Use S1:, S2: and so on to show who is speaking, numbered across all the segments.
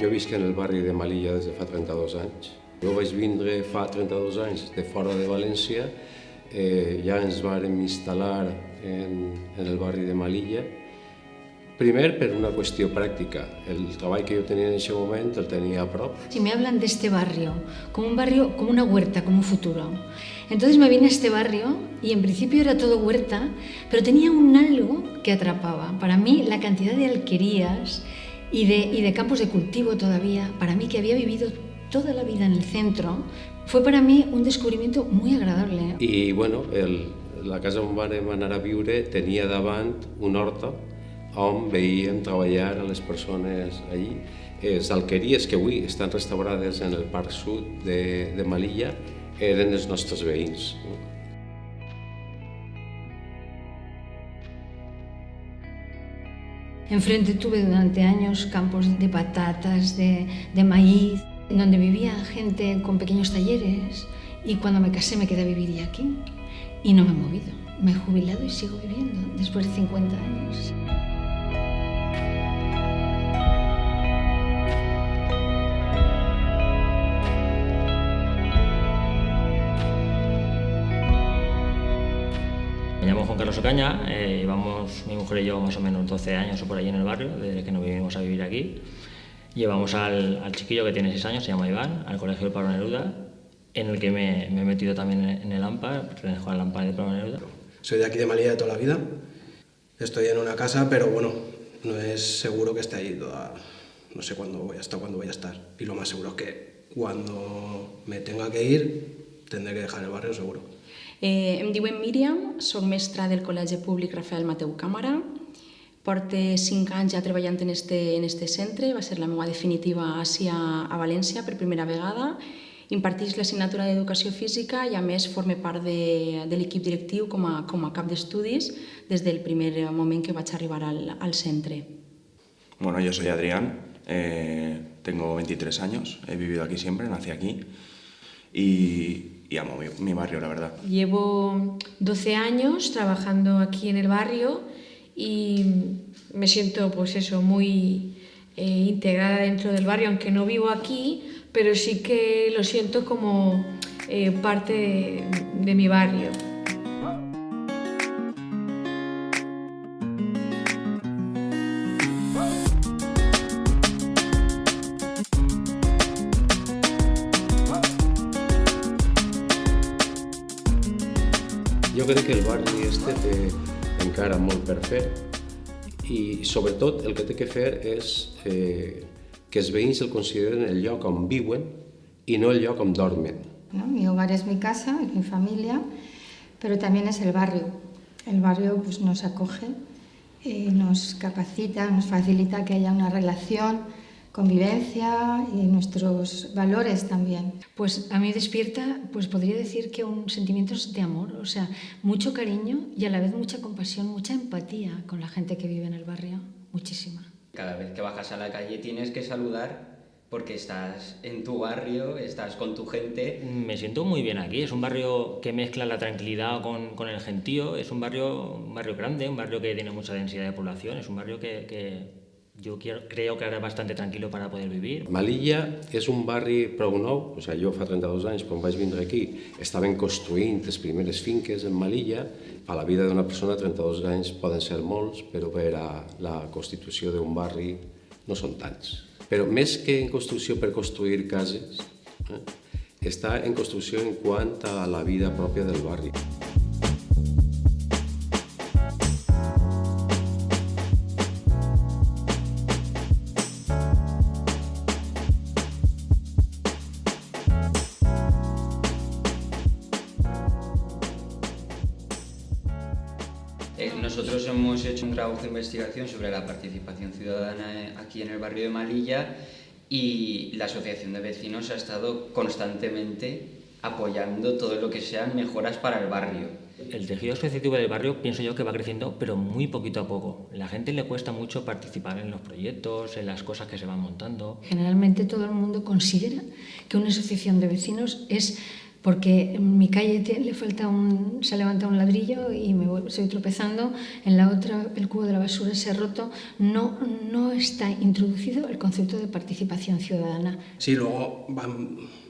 S1: Jo visc en el barri de Melilla des de fa 32 anys. Jo vaig vindre fa 32 anys de fora de València, ja ens vàrem instal·lar en el barri de Melilla. Primer, per una qüestió pràctica. El treball que jo tenia en aquest moment el tenia a prop.
S2: Si me hablan de este barrio, como una huerta, como un futuro. Entonces me vine a este barrio y en principio era todo huerta, pero tenía un algo que atrapaba. Para mí la cantidad de alquerías y de campos de cultivo todavía, para mí que había vivido toda la vida en el centro, fue para mí un descubrimiento muy agradable.
S1: I bueno, la casa on vam anar a viure tenia davant una horta on veiem treballar a les persones allí. Les alqueries que avui estan restaurades en el Parc Sud de Melilla eren els nostres veïns.
S2: Enfrente tuve durante años campos de patatas, de maíz, donde vivía gente con pequeños talleres, y cuando me casé me quedé a vivir aquí y no me he movido. Me he jubilado y sigo viviendo después de 50 años.
S3: Me llamo Juan Carlos Ocaña, llevamos mi mujer y yo más o menos 12 años o por ahí en el barrio, desde que nos vinimos a vivir aquí. Llevamos al chiquillo que tiene 6 años, se llama Iván, al Colegio del Pablo Neruda, en el que me he metido también en el AMPA, pertenezco al AMPA del Pablo Neruda.
S4: Soy de aquí de Melilla de toda la vida, estoy en una casa, pero bueno, no es seguro que esté ahí no sé cuándo voy a estar. Y lo más seguro es que cuando me tenga que ir, tendré que dejar el barrio seguro.
S5: Em diuen Míriam, soc mestra del Col·legi Públic Rafael Mateu Càmara. Porto 5 anys ja treballant en este centre, va ser la meva definitiva a València per primera vegada. Imparteix l'assignatura d'Educació Física i a més forma part de l'equip directiu com a cap d'estudis des del primer moment que vaig arribar al centre.
S6: Bueno, yo soy Adrián, tengo 23 años, he vivido aquí siempre, nací aquí y amo mi barrio, la verdad.
S7: Llevo 12 años trabajando aquí en el barrio y me siento pues eso, muy integrada dentro del barrio, aunque no vivo aquí, pero sí que lo siento como parte de mi barrio.
S1: Jo crec que el barri este té encara molt per fer i sobretot el que té que fer és que els veïns el consideren el lloc on viuen i no el lloc on dormen.
S8: Mi hogar es mi casa, es mi familia, pero también es el barrio. El barrio pues, nos acoge, nos capacita, nos facilita que haya una relación, convivencia y nuestros valores también.
S2: Pues a mí despierta, pues podría decir que un sentimiento de amor, o sea, mucho cariño y a la vez mucha compasión, mucha empatía con la gente que vive en el barrio, muchísima.
S9: Cada vez que bajas a la calle tienes que saludar porque estás en tu barrio, estás con tu gente.
S3: Me siento muy bien aquí, es un barrio que mezcla la tranquilidad con el gentío, es un barrio grande, un barrio que tiene mucha densidad de población, es un barrio que yo creo que ara és bastant tranquil per a poder vivir.
S1: Melilla és un barri prou nou, o sigui, jo fa 32 anys, quan vaig vindre aquí, estaven construint les primeres finques en Melilla. A la vida d'una persona 32 anys poden ser molts, però per a la constitució d'un barri no són tants. Però més que en construcció per construir cases, està en construcció en quant a la vida pròpia del barri.
S9: Nosotros hemos hecho un trabajo de investigación sobre la participación ciudadana aquí en el barrio de Melilla y la asociación de vecinos ha estado constantemente apoyando todo lo que sean mejoras para el barrio.
S3: El tejido asociativo del barrio pienso yo que va creciendo, pero muy poquito a poco. A la gente le cuesta mucho participar en los proyectos, en las cosas que se van montando.
S2: Generalmente todo el mundo considera que una asociación de vecinos es porque en mi calle se levanta un ladrillo y estoy tropezando, en la otra el cubo de la basura se ha roto. No está introducido el concepto de participación ciudadana.
S4: Sí, luego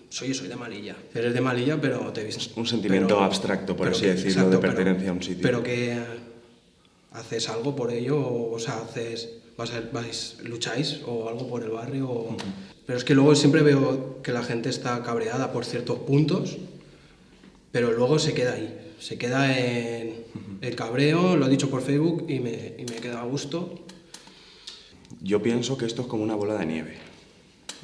S4: soy de Malilla. Eres de Malilla, pero te he visto...
S6: Un sentimiento abstracto, por así decirlo,
S4: exacto,
S6: de pertenencia a un sitio.
S4: Pero que haces algo por ello, o sea, lucháis o algo por el barrio. Pero es que luego siempre veo que la gente está cabreada por ciertos puntos, pero luego se queda ahí. Se queda en el cabreo, lo he dicho por Facebook y me queda a gusto.
S6: Yo pienso que esto es como una bola de nieve.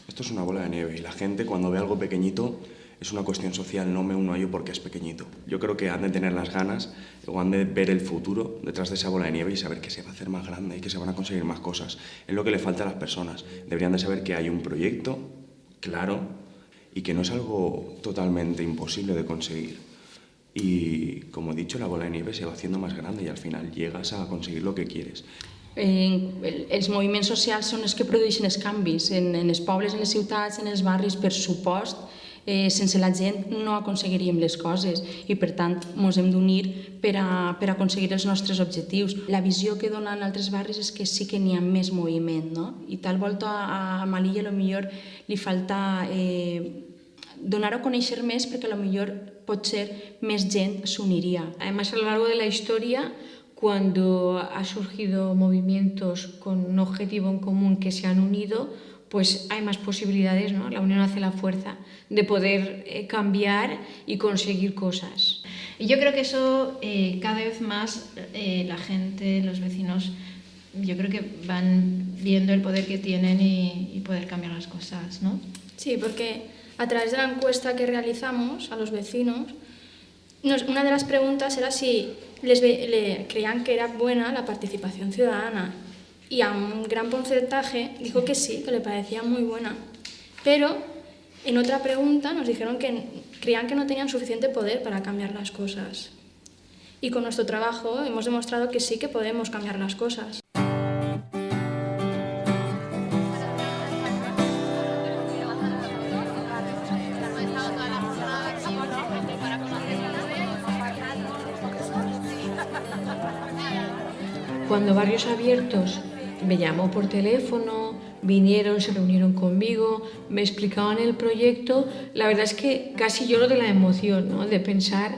S6: Esto es una bola de nieve y la gente cuando ve algo pequeñito es una cuestión social, no me uno a ello porque es pequeñito. Yo creo que han de tener las ganas o han de ver el futuro detrás de esa bola de nieve y saber que se va a hacer más grande y que se van a conseguir más cosas. Es lo que le falta a las personas. Deberían de saber que hay un proyecto claro y que no es algo totalmente imposible de conseguir. Y como he dicho, la bola de nieve se va haciendo más grande y al final llegas a conseguir lo que quieres.
S5: Els moviments socials són els que produeixen els canvis en els pobles, en les ciutats, en els barris, per supost. Sense la gent no aconseguiríem les coses i per tant ens hem d'unir per aconseguir els nostres objectius. La visió que donen altres barris és que sí que n'hi ha més moviment, no? I tal volta a Malilla potser li falta donar a conèixer més perquè potser potser més gent s'uniria.
S7: Además, a lo largo de la historia, cuando ha surgido movimientos con un objetivo en común que se han unido, pues hay más posibilidades, ¿no? La unión hace la fuerza de poder cambiar y conseguir cosas.
S10: Y yo creo que eso cada vez más la gente, los vecinos, yo creo que van viendo el poder que tienen y poder cambiar las cosas, ¿no?
S11: Sí, porque a través de la encuesta que realizamos a los vecinos, una de las preguntas era si creían que era buena la participación ciudadana. Y a un gran porcentaje dijo que sí, que le parecía muy buena. Pero en otra pregunta nos dijeron que creían que no tenían suficiente poder para cambiar las cosas. Y con nuestro trabajo hemos demostrado que sí que podemos cambiar las cosas.
S7: Cuando Barrios Abiertos me llamó por teléfono, vinieron, se reunieron conmigo, me explicaban el proyecto, la verdad es que casi lloro de la emoción, ¿no? De pensar,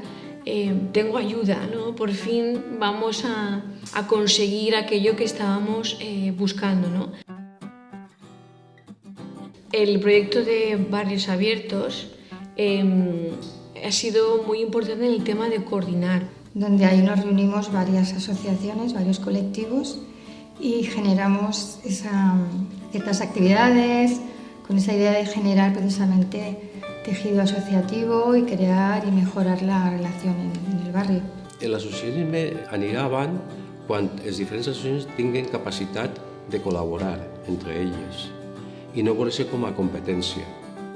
S7: tengo ayuda, ¿no? Por fin vamos a conseguir aquello que estábamos buscando, ¿no? El proyecto de Barrios Abiertos ha sido muy importante en el tema de coordinar.
S8: Donde ahí nos reunimos varias asociaciones, varios colectivos y generamos ciertas actividades con esa idea de generar precisamente tejido asociativo y crear y mejorar la relación en el barrio.
S1: L'associacionisme anirà avant quan les diferents associacions tinguin capacitat de col·laborar entre elles i no veure-se com a competència.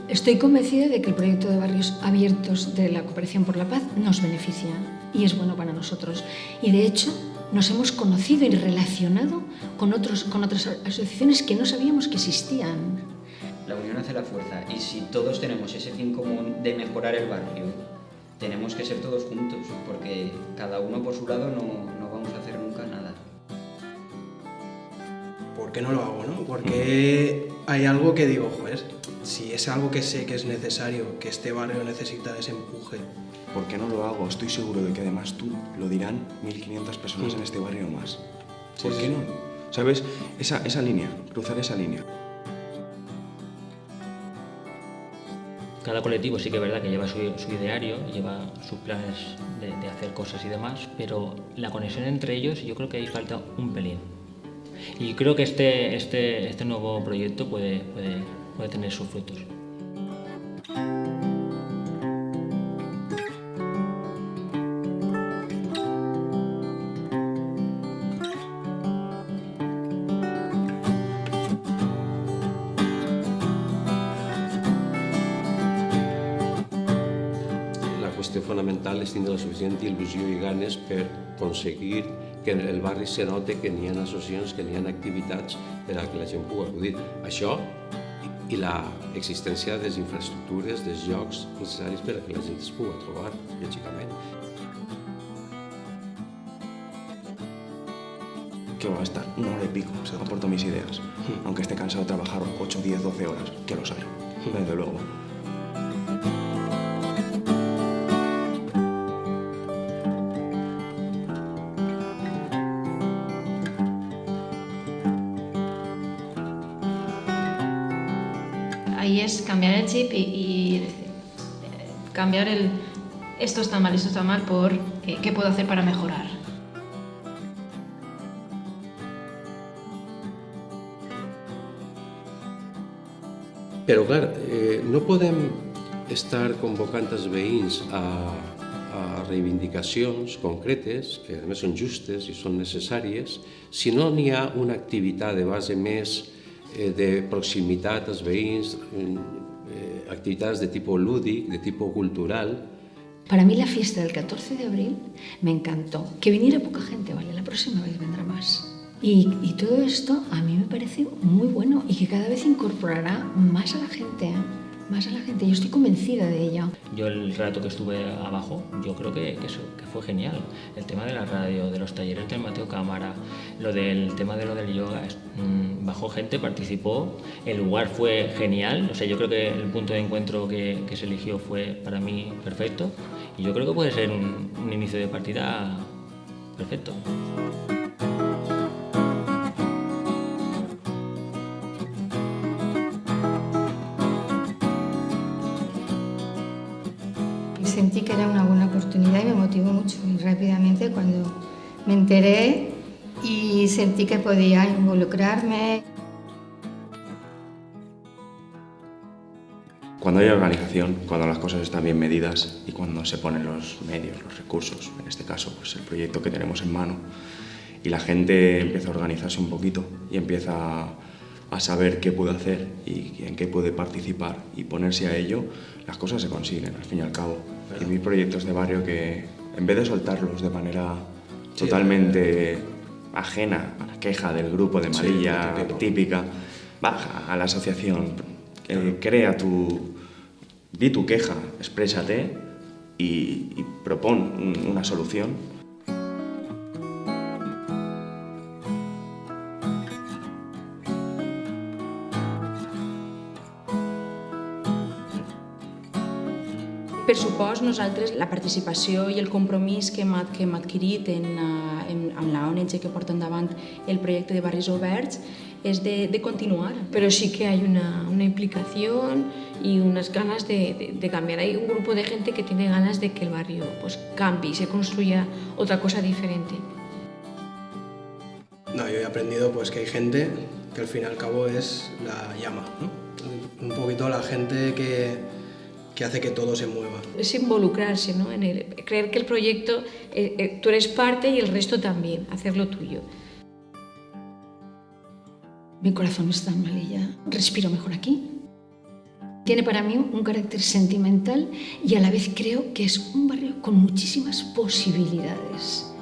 S2: Estoy convencida de que el proyecto de Barrios Abiertos de la Cooperación por la Paz nos beneficia y es bueno para nosotros. Y de hecho nos hemos conocido y relacionado con otras asociaciones que no sabíamos que existían.
S9: La unión hace la fuerza y si todos tenemos ese fin común de mejorar el barrio, tenemos que ser todos juntos porque cada uno por su lado no vamos a hacer nunca nada.
S4: ¿Por qué no lo hago, no? Porque hay algo que digo, joder, si es algo que sé que es necesario, que este barrio necesita ese empuje.
S6: ¿Por qué no lo hago? Estoy seguro de que además tú lo dirán 1.500 personas en este barrio o más. ¿Por qué no? ¿Sabes? Esa línea, cruzar esa línea.
S3: Cada colectivo sí que es verdad que lleva su ideario, lleva sus planes de hacer cosas y demás, pero la conexión entre ellos yo creo que ahí falta un pelín. Y creo que este nuevo proyecto puede tener sus frutos.
S1: La qüestió fonamental és tindre la suficient il·lusió i ganes per aconseguir que en el barri se note que n'hi ha associacions, que n'hi ha activitats per a que la gent pugui acudir. Això i l'existència de les infraestructures, dels llocs necessaris per a que la gent es pugui trobar, lògicament.
S6: Que va a estar 1 hora y pico, aporto mis ideas. Aunque esté cansado de trabajar 8, 10, 12 horas, que los hay, desde luego.
S10: Ahí es cambiar el chip y cambiar el esto está mal por qué puedo hacer para mejorar.
S1: Però, clar, no podem estar convocant els veïns a reivindicacions concretes, que a més són justes i són necessàries, si no n'hi ha una activitat de base més de proximitat als veïns, activitats de tipus lúdic, de tipus cultural.
S2: Para mí la fiesta del 14 de abril me encantó. Que viniera poca gente, vale, la próxima vez vendrá más. Y todo esto a mí me parece muy bueno y que cada vez incorporará más a la gente, más a la gente. Yo estoy convencida de ello.
S3: Yo el rato que estuve abajo, yo creo que fue genial. El tema de la radio, de los talleres del Mateo Cámara, lo del tema de lo del yoga, bajó gente, participó, el lugar fue genial. O sea, yo creo que el punto de encuentro que se eligió fue para mí perfecto y yo creo que puede ser un inicio de partida perfecto.
S8: Sentí que era una buena oportunidad y me motivó mucho y rápidamente cuando me enteré y sentí que podía involucrarme.
S6: Cuando hay organización, cuando las cosas están bien medidas y cuando se ponen los medios, los recursos, en este caso pues el proyecto que tenemos en mano, y la gente empieza a organizarse un poquito y empieza a saber qué puede hacer y en qué puede participar y ponerse a ello, las cosas se consiguen al fin y al cabo. Y mis proyectos de barrio que en vez de soltarlos de manera totalmente ajena a la queja del grupo de Malilla típica, baja a la asociación, di tu queja, exprésate y propon una solución.
S5: Per supost, nosaltres la participació i el compromís que hem adquirit amb la ONG que porta endavant el projecte de Barris Oberts es de continuar.
S7: Pero sí que hay una implicación y unas ganas de cambiar. Hay un grupo de gente que tiene ganas de que el barrio pues, cambie y se construya otra cosa diferente.
S4: No, yo he aprendido pues, que hay gente que al fin y al cabo es la llama, ¿no? Un poquito la gente que hace que todo se mueva.
S7: Es involucrarse, ¿no? Creer que el proyecto, tú eres parte y el resto también, hacerlo tuyo.
S2: Mi corazón está en Malilla. Respiro mejor aquí. Tiene para mí un carácter sentimental y a la vez creo que es un barrio con muchísimas posibilidades.